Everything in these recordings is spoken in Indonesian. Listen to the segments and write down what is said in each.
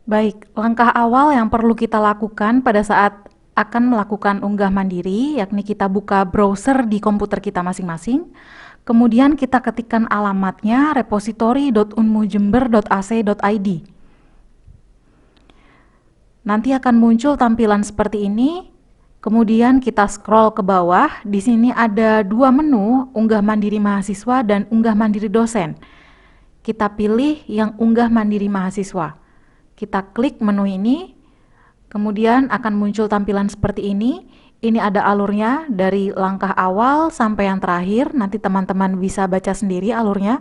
Baik, langkah awal yang perlu kita lakukan pada saat akan melakukan unggah mandiri, yakni kita buka browser di komputer kita masing-masing. Kemudian kita ketikkan alamatnya repository.unmujember.ac.id. Nanti akan muncul tampilan seperti ini. Kemudian kita scroll ke bawah. Di sini ada dua menu, unggah mandiri mahasiswa dan unggah mandiri dosen. Kita pilih yang unggah mandiri mahasiswa. Kita klik menu ini, kemudian akan muncul tampilan seperti ini. Ini ada alurnya dari langkah awal sampai yang terakhir. Nanti teman-teman bisa baca sendiri alurnya.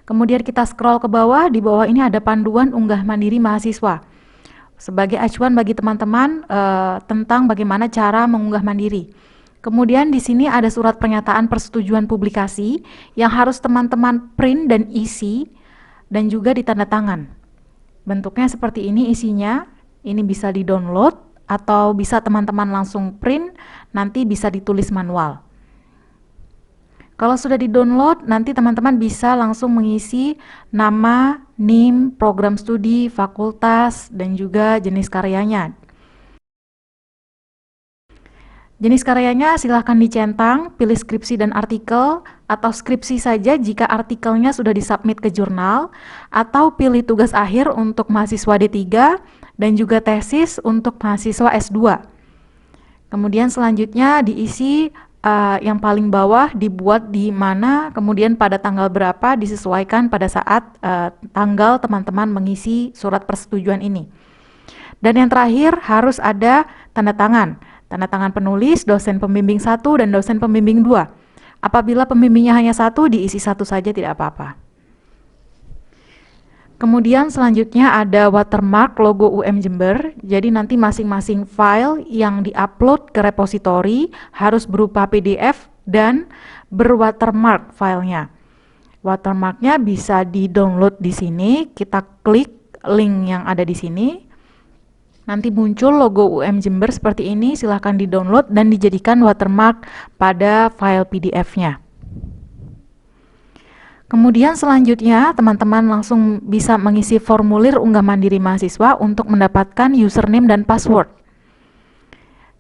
Kemudian kita scroll ke bawah. Di bawah ini ada panduan unggah mandiri mahasiswa sebagai acuan bagi teman-teman tentang bagaimana cara mengunggah mandiri. Kemudian di sini ada surat pernyataan persetujuan publikasi yang harus teman-teman print dan isi dan juga ditandatangan. Bentuknya seperti ini isinya. Ini bisa di-download atau bisa teman-teman langsung print, nanti bisa ditulis manual. Kalau sudah di-download, nanti teman-teman bisa langsung mengisi nama, NIM, program studi, fakultas, dan juga jenis karyanya. Jenis karyanya silahkan dicentang, pilih skripsi dan artikel, atau skripsi saja jika artikelnya sudah disubmit ke jurnal, atau pilih tugas akhir untuk mahasiswa D3, dan juga tesis untuk mahasiswa S2. Kemudian selanjutnya diisi yang paling bawah dibuat di mana, kemudian pada tanggal berapa disesuaikan pada saat tanggal teman-teman mengisi surat persetujuan ini. Dan yang terakhir harus ada tanda tangan. Tanda tangan penulis, dosen pembimbing 1 dan dosen pembimbing 2. Apabila pembimbingnya hanya 1, diisi 1 saja tidak apa-apa. Kemudian selanjutnya ada watermark logo UM Jember. Jadi nanti masing-masing file yang diupload ke repositori harus berupa PDF dan berwatermark filenya. Watermarknya bisa di-download di sini. Kita klik link yang ada di sini. Nanti muncul logo UM Jember seperti ini, silahkan di-download dan dijadikan watermark pada file PDF-nya. Kemudian selanjutnya, teman-teman langsung bisa mengisi formulir unggah mandiri mahasiswa untuk mendapatkan username dan password.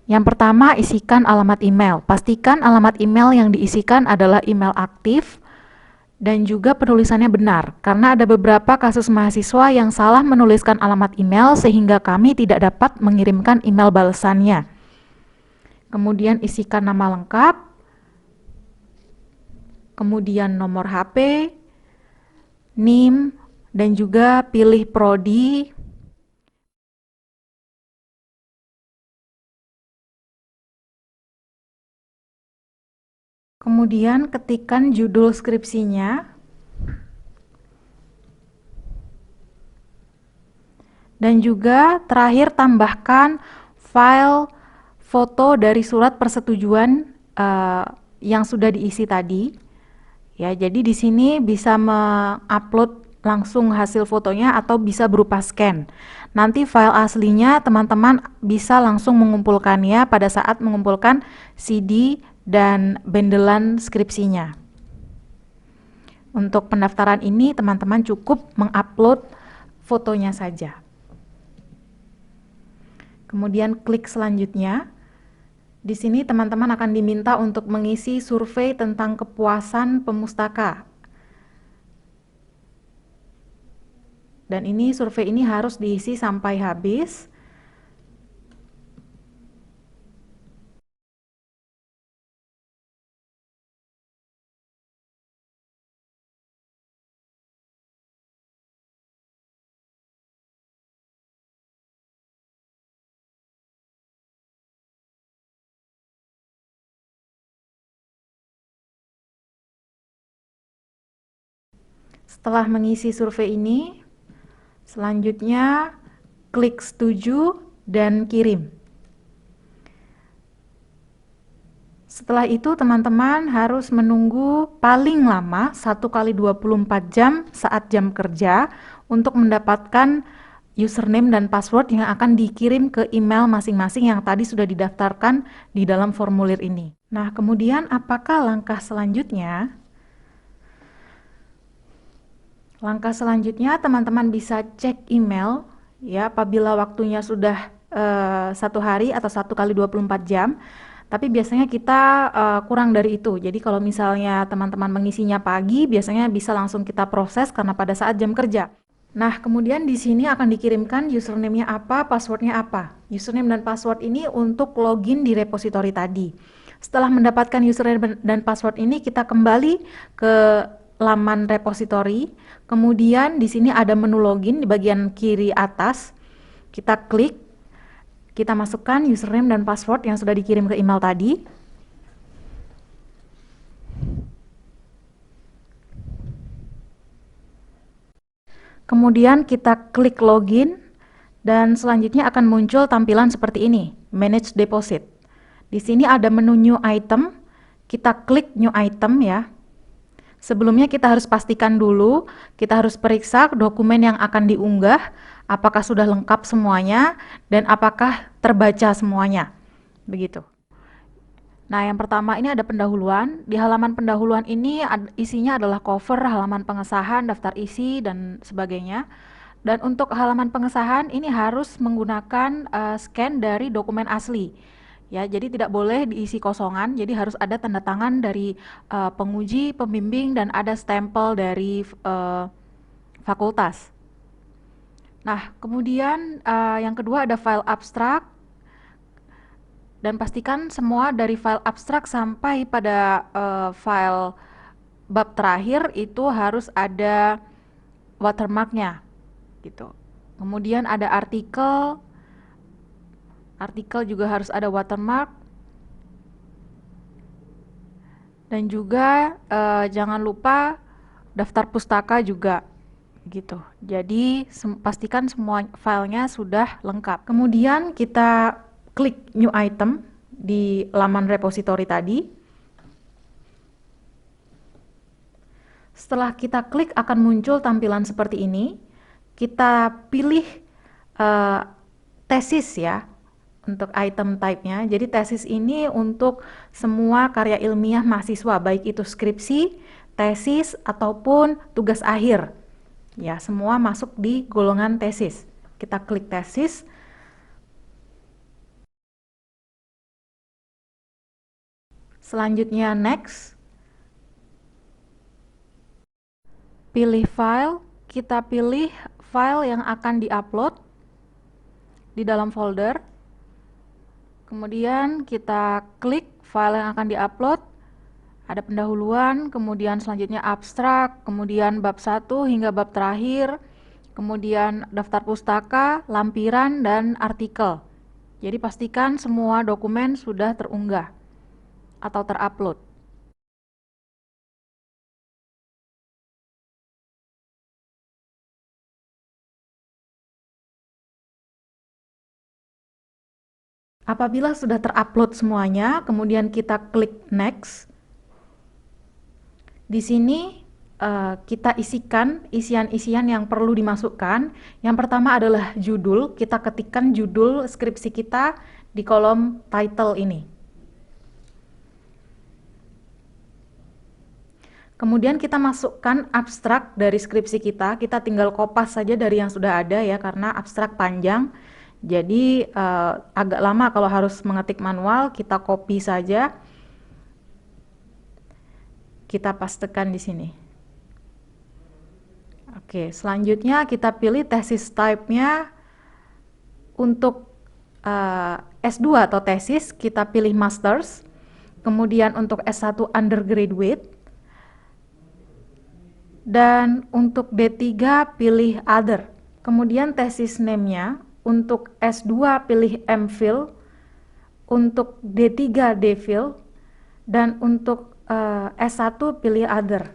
Yang pertama, isikan alamat email. Pastikan alamat email yang diisikan adalah email aktif, dan juga penulisannya benar, karena ada beberapa kasus mahasiswa yang salah menuliskan alamat email sehingga kami tidak dapat mengirimkan email balasannya. Kemudian isikan nama lengkap, kemudian nomor HP, NIM, dan juga pilih prodi. Kemudian ketikkan judul skripsinya. Dan juga terakhir tambahkan file foto dari surat persetujuan yang sudah diisi tadi. Ya, jadi di sini bisa mengupload langsung hasil fotonya atau bisa berupa scan. Nanti file aslinya teman-teman bisa langsung mengumpulkannya pada saat mengumpulkan CD dan bendelan skripsinya. Untuk pendaftaran ini teman-teman cukup mengupload fotonya saja. Kemudian klik selanjutnya. Di sini teman-teman akan diminta untuk mengisi survei tentang kepuasan pemustaka. Dan ini survei ini harus diisi sampai habis. Setelah mengisi survei ini, selanjutnya klik setuju dan kirim. Setelah itu teman-teman harus menunggu paling lama 1 kali 24 jam saat jam kerja untuk mendapatkan username dan password yang akan dikirim ke email masing-masing yang tadi sudah didaftarkan di dalam formulir ini. Nah, kemudian apakah langkah selanjutnya? Langkah selanjutnya teman-teman bisa cek email ya apabila waktunya sudah 1 hari atau 1 kali 24 jam. Tapi biasanya kita kurang dari itu. Jadi kalau misalnya teman-teman mengisinya pagi, biasanya bisa langsung kita proses karena pada saat jam kerja. Nah, kemudian di sini akan dikirimkan username-nya apa, password-nya apa. Username dan password ini untuk login di repository tadi. Setelah mendapatkan username dan password ini, kita kembali ke laman repository. Kemudian di sini ada menu login di bagian kiri atas. Kita klik, kita masukkan username dan password yang sudah dikirim ke email tadi. Kemudian kita klik login dan selanjutnya akan muncul tampilan seperti ini, Manage Deposit. Di sini ada menu New Item, kita klik New Item ya. Sebelumnya kita harus pastikan dulu, kita harus periksa dokumen yang akan diunggah, apakah sudah lengkap semuanya dan apakah terbaca semuanya. Begitu. Nah, yang pertama ini ada pendahuluan. Di halaman pendahuluan ini isinya adalah cover, halaman pengesahan, daftar isi, dan sebagainya. Dan untuk halaman pengesahan ini harus menggunakan scan dari dokumen asli. Ya, jadi tidak boleh diisi kosongan, jadi harus ada tanda tangan dari penguji, pembimbing, dan ada stempel dari fakultas. Nah, kemudian yang kedua ada file abstrak. Dan pastikan semua dari file abstrak sampai pada file bab terakhir itu harus ada watermarknya gitu. Kemudian ada artikel juga harus ada watermark, dan juga jangan lupa daftar pustaka juga gitu. Jadi pastikan semua filenya sudah lengkap. Kemudian kita klik new item di laman repository tadi. Setelah kita klik akan muncul tampilan seperti ini. Kita pilih tesis ya untuk item type-nya. Jadi tesis ini untuk semua karya ilmiah mahasiswa, baik itu skripsi, tesis ataupun tugas akhir. Ya, semua masuk di golongan tesis. Kita klik tesis. Selanjutnya next. Pilih file, kita pilih file yang akan diupload di dalam folder. Kemudian kita klik file yang akan diupload. Ada pendahuluan, kemudian selanjutnya abstrak, kemudian bab 1 hingga bab terakhir, kemudian daftar pustaka, lampiran, dan artikel. Jadi pastikan semua dokumen sudah terunggah atau terupload. Apabila sudah terupload semuanya, kemudian kita klik next. Di sini kita isikan isian-isian yang perlu dimasukkan. Yang pertama adalah judul. Kita ketikkan judul skripsi kita di kolom title ini. Kemudian kita masukkan abstrak dari skripsi kita. Kita tinggal kopas saja dari yang sudah ada ya, karena abstrak panjang. Jadi agak lama kalau harus mengetik manual. Kita copy saja. Kita pastekan di sini. Oke, selanjutnya kita pilih tesis type-nya. Untuk S2 atau tesis kita pilih masters. Kemudian untuk S1 undergraduate. Dan untuk D3 pilih other. Kemudian tesis name-nya untuk S2 pilih MPhil, untuk D3 DPhil, dan untuk S1 pilih other.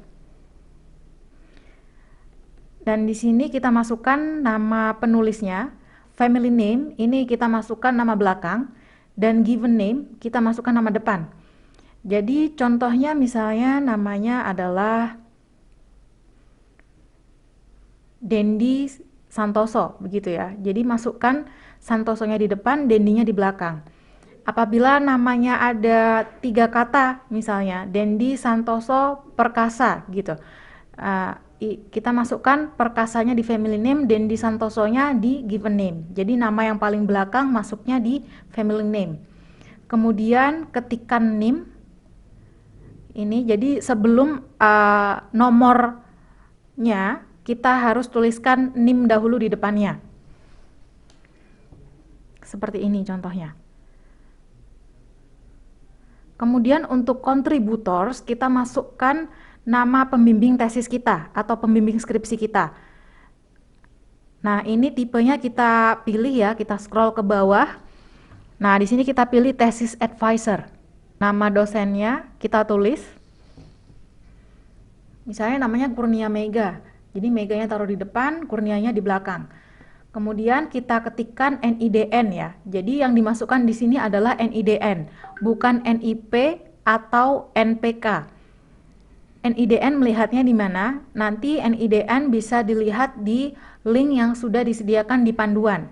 Dan di sini kita masukkan nama penulisnya, family name ini kita masukkan nama belakang, dan given name kita masukkan nama depan. Jadi contohnya misalnya namanya adalah Dendi Santoso, begitu ya. Jadi masukkan Santosonya di depan, Dendinya di belakang. Apabila namanya ada 3 kata, misalnya Dendi Santoso Perkasa, gitu. kita masukkan perkasanya di family name dan di Santosonya di given name. Jadi nama yang paling belakang masuknya di family name. Kemudian ketikkan NIM ini, jadi sebelum nomornya kita harus tuliskan NIM dahulu di depannya. Seperti ini contohnya. Kemudian untuk contributors kita masukkan nama pembimbing tesis kita atau pembimbing skripsi kita. Nah, ini tipenya kita pilih ya, kita scroll ke bawah. Nah, di sini kita pilih thesis advisor. Nama dosennya kita tulis. Misalnya namanya Kurnia Mega. Jadi Meganya taruh di depan, Kurnianya di belakang. Kemudian kita ketikkan NIDN ya. Jadi yang dimasukkan di sini adalah NIDN, bukan NIP atau NPK. NIDN melihatnya di mana? Nanti NIDN bisa dilihat di link yang sudah disediakan di panduan.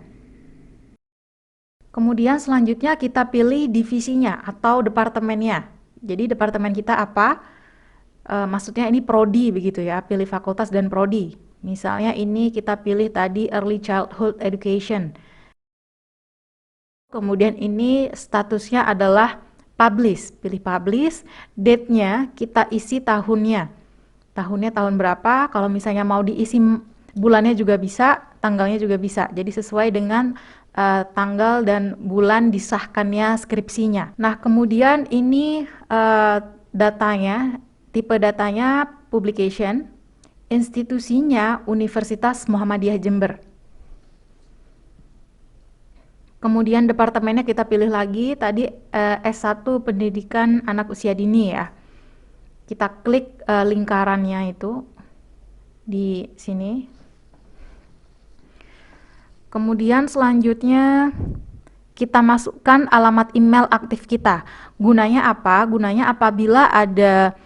Kemudian selanjutnya kita pilih divisinya atau departemennya. Jadi departemen kita apa? Maksudnya ini prodi begitu ya, pilih fakultas dan prodi. Misalnya ini kita pilih tadi Early Childhood Education. Kemudian ini statusnya adalah publish, pilih publish, date-nya kita isi tahunnya. Tahunnya tahun berapa, kalau misalnya mau diisi bulannya juga bisa, tanggalnya juga bisa. Jadi sesuai dengan tanggal dan bulan disahkannya skripsinya. Nah, kemudian ini datanya, tipe datanya publication, institusinya Universitas Muhammadiyah Jember. Kemudian departemennya kita pilih lagi, tadi S1 Pendidikan Anak Usia Dini ya. Kita klik lingkarannya itu di sini. Kemudian selanjutnya kita masukkan alamat email aktif kita. Gunanya apa? Gunanya apabila ada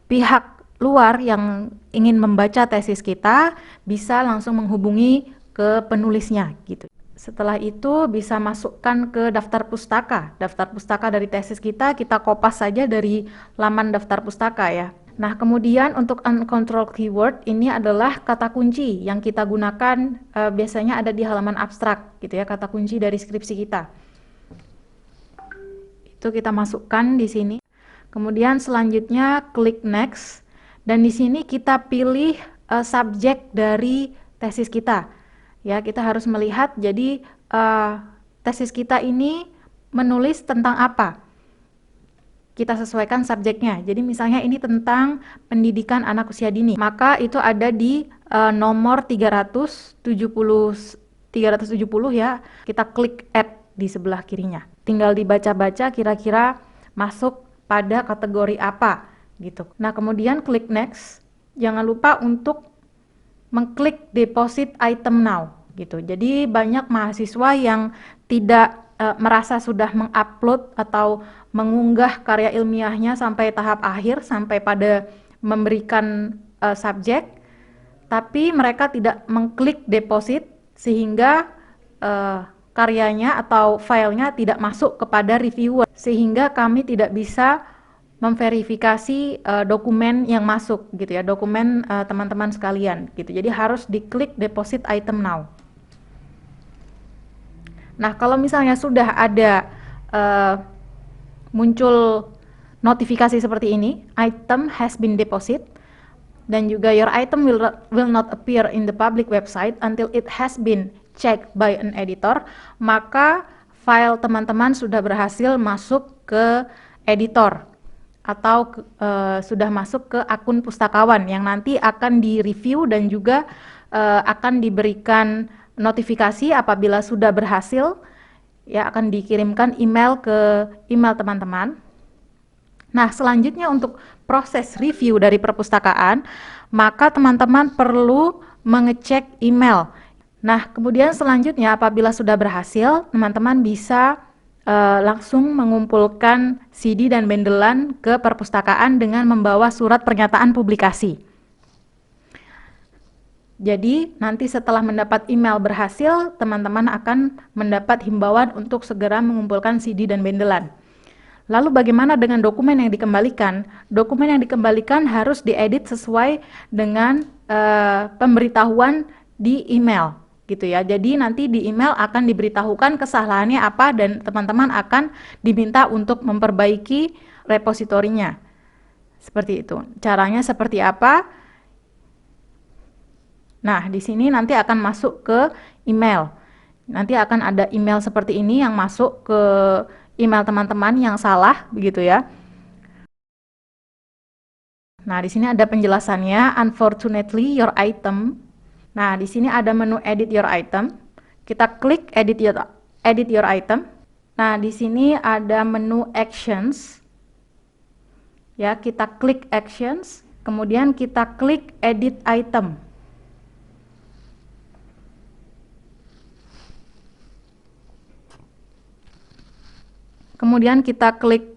pihak luar yang ingin membaca tesis kita, bisa langsung menghubungi ke penulisnya gitu. Setelah itu bisa masukkan ke daftar pustaka. Daftar pustaka dari tesis kita kopas saja dari laman daftar pustaka ya. Nah, kemudian untuk uncontrolled keyword ini adalah kata kunci yang kita gunakan biasanya ada di halaman abstrak gitu ya, kata kunci dari skripsi kita. Itu kita masukkan di sini. Kemudian selanjutnya klik next dan di sini kita pilih subjek dari tesis kita. Ya, kita harus melihat jadi tesis kita ini menulis tentang apa. Kita sesuaikan subjeknya. Jadi misalnya ini tentang pendidikan anak usia dini, maka itu ada di nomor 370 ya. Kita klik add di sebelah kirinya. Tinggal dibaca-baca kira-kira masuk pada kategori apa gitu. Nah, kemudian klik next. Jangan lupa untuk mengklik deposit item now gitu. Jadi banyak mahasiswa yang tidak merasa sudah mengupload atau mengunggah karya ilmiahnya sampai tahap akhir, sampai pada memberikan subjek, tapi mereka tidak mengklik deposit sehingga karyanya atau filenya tidak masuk kepada reviewer, sehingga kami tidak bisa memverifikasi dokumen yang masuk gitu ya, dokumen teman-teman sekalian gitu. Jadi harus diklik deposit item now. Nah, kalau misalnya sudah ada muncul notifikasi seperti ini, item has been deposit, dan juga your item will not appear in the public website until it has been checked by an editor, maka file teman-teman sudah berhasil masuk ke editor atau sudah masuk ke akun pustakawan yang nanti akan direview dan juga akan diberikan notifikasi apabila sudah berhasil, ya akan dikirimkan email ke email teman-teman. Nah, selanjutnya untuk proses review dari perpustakaan, maka teman-teman perlu mengecek email. Nah, kemudian selanjutnya apabila sudah berhasil, teman-teman bisa langsung mengumpulkan CD dan bendelan ke perpustakaan dengan membawa surat pernyataan publikasi. Jadi nanti setelah mendapat email berhasil, teman-teman akan mendapat himbauan untuk segera mengumpulkan CD dan bendelan. Lalu bagaimana dengan dokumen yang dikembalikan? Dokumen yang dikembalikan harus diedit sesuai dengan pemberitahuan di email, gitu ya. Jadi nanti di email akan diberitahukan kesalahannya apa dan teman-teman akan diminta untuk memperbaiki repositorinya. Seperti itu. Caranya seperti apa? Nah, di sini nanti akan masuk ke email. Nanti akan ada email seperti ini yang masuk ke email teman-teman yang salah, begitu ya. Nah, di sini ada penjelasannya, unfortunately your item. Nah, di sini ada menu edit your item. Kita klik edit your item. Nah, di sini ada menu actions. Ya, kita klik actions, kemudian kita klik edit item. Kemudian kita klik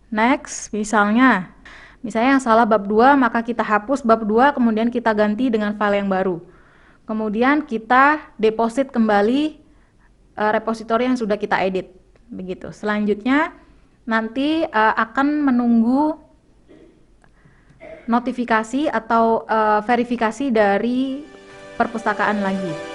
next, misalnya yang salah bab 2, maka kita hapus bab 2, kemudian kita ganti dengan file yang baru. Kemudian kita deposit kembali repositori yang sudah kita edit. Begitu. Selanjutnya nanti akan menunggu notifikasi atau verifikasi dari perpustakaan lagi.